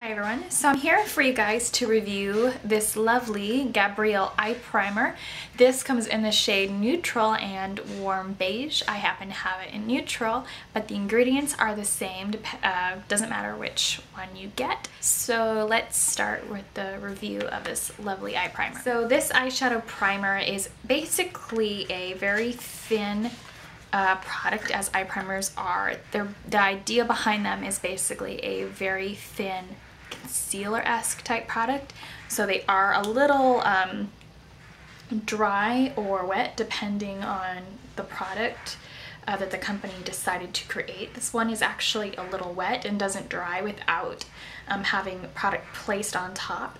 Hi everyone, so I'm here for you guys to review this lovely Gabriel Eye Primer. This comes in the shade Neutral and Warm Beige. I happen to have it in Neutral, but the ingredients are the same, doesn't matter which one you get. So let's start with the review of this lovely eye primer. So this eyeshadow primer is basically a very thin product, as eye primers are. The idea behind them is basically a very thin concealer-esque type product, so they are a little dry or wet depending on the product that the company decided to create. This one is actually a little wet and doesn't dry without having the product placed on top.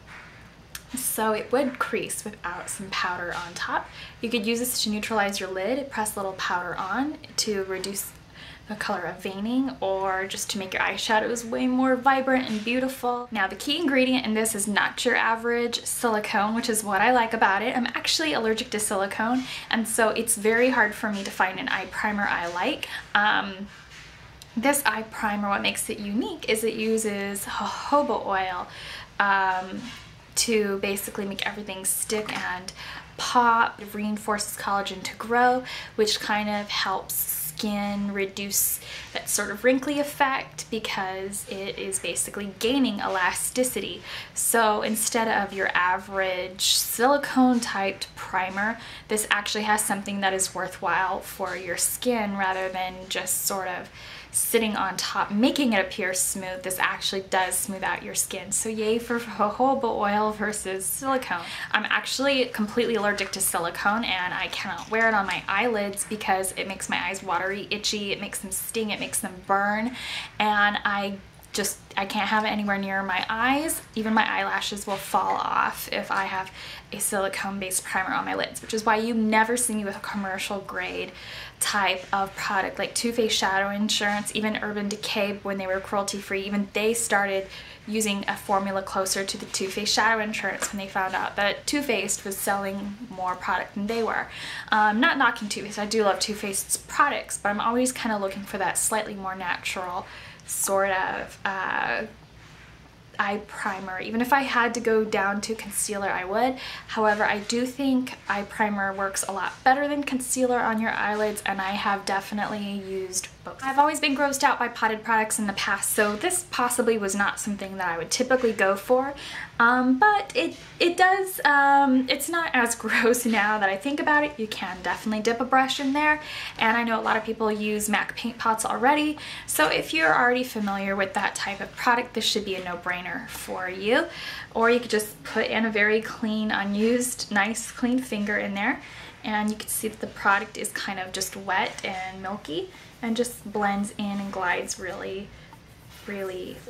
So it would crease without some powder on top. You could use this to neutralize your lid, press a little powder on to reduce the color of veining, or just to make your eyeshadows way more vibrant and beautiful. Now the key ingredient in this is not your average silicone, which is what I like about it. I'm actually allergic to silicone, and so it's very hard for me to find an eye primer I like. This eye primer, what makes it unique is it uses jojoba oil to basically make everything stick and pop. It reinforces collagen to grow, which kind of helps skin reduce that sort of wrinkly effect because it is basically gaining elasticity. So instead of your average silicone typed primer, this actually has something that is worthwhile for your skin rather than just sort of sitting on top making it appear smooth. This actually does smooth out your skin, so yay for jojoba oil versus silicone. I'm actually completely allergic to silicone and I cannot wear it on my eyelids because it makes my eyes watery, itchy, it makes them sting, it makes them burn, and I can't have it anywhere near my eyes. Even my eyelashes will fall off if I have a silicone-based primer on my lids, which is why you never see me with a commercial grade type of product like Too Faced Shadow Insurance, even Urban Decay when they were cruelty free. Even they started using a formula closer to the Too Faced Shadow Insurance when they found out that Too Faced was selling more product than they were. Not knocking Too Faced, I do love Too Faced's products, but I'm always kind of looking for that slightly more natural sort of eye primer. Even if I had to go down to concealer, I would. However, I do think eye primer works a lot better than concealer on your eyelids, and I have definitely used both. I've always been grossed out by potted products in the past, so this possibly was not something that I would typically go for, but it does, it's not as gross now that I think about it. You can definitely dip a brush in there, and I know a lot of people use MAC paint pots already, so if you're already familiar with that type of product, this should be a no-brainer for you. Or you could just put in a very clean, unused, nice clean finger in there, and you can see that the product is kind of just wet and milky and just blends in and glides really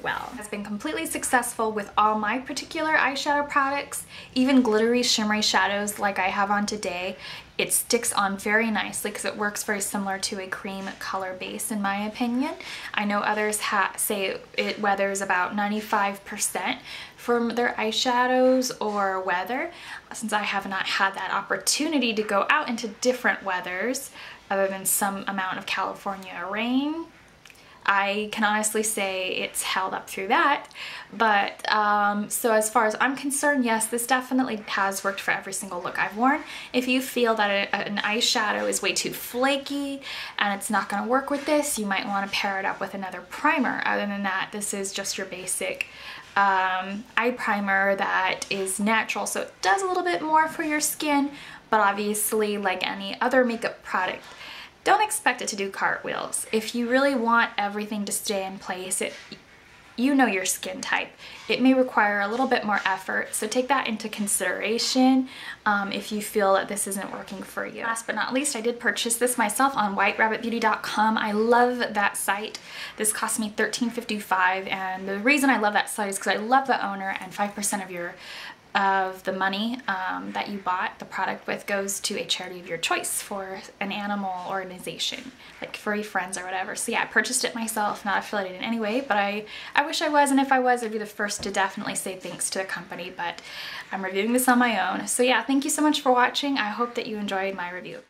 well. Has been completely successful with all my particular eyeshadow products, even glittery shimmery shadows like I have on today. It sticks on very nicely because it works very similar to a cream color base in my opinion. I know others say it weathers about 95% from their eyeshadows or weather. Since I have not had that opportunity to go out into different weathers other than some amount of California rain, I can honestly say it's held up through that. But so as far as I'm concerned, yes, this definitely has worked for every single look I've worn. If you feel that an eyeshadow is way too flaky and it's not going to work with this, you might want to pair it up with another primer. Other than that, this is just your basic eye primer that is natural, so it does a little bit more for your skin, but obviously like any other makeup product, don't expect it to do cartwheels. If you really want everything to stay in place, you know your skin type. It may require a little bit more effort, so take that into consideration if you feel that this isn't working for you. Last but not least, I did purchase this myself on whiterabbitbeauty.com. I love that site. This cost me $13.55, and the reason I love that site is because I love the owner, and 5% of the money that you bought the product with goes to a charity of your choice for an animal organization, like Furry Friends or whatever. So yeah, I purchased it myself, not affiliated in any way, but I wish I was, and if I was, I'd be the first to definitely say thanks to the company, but I'm reviewing this on my own. So yeah, thank you so much for watching. I hope that you enjoyed my review.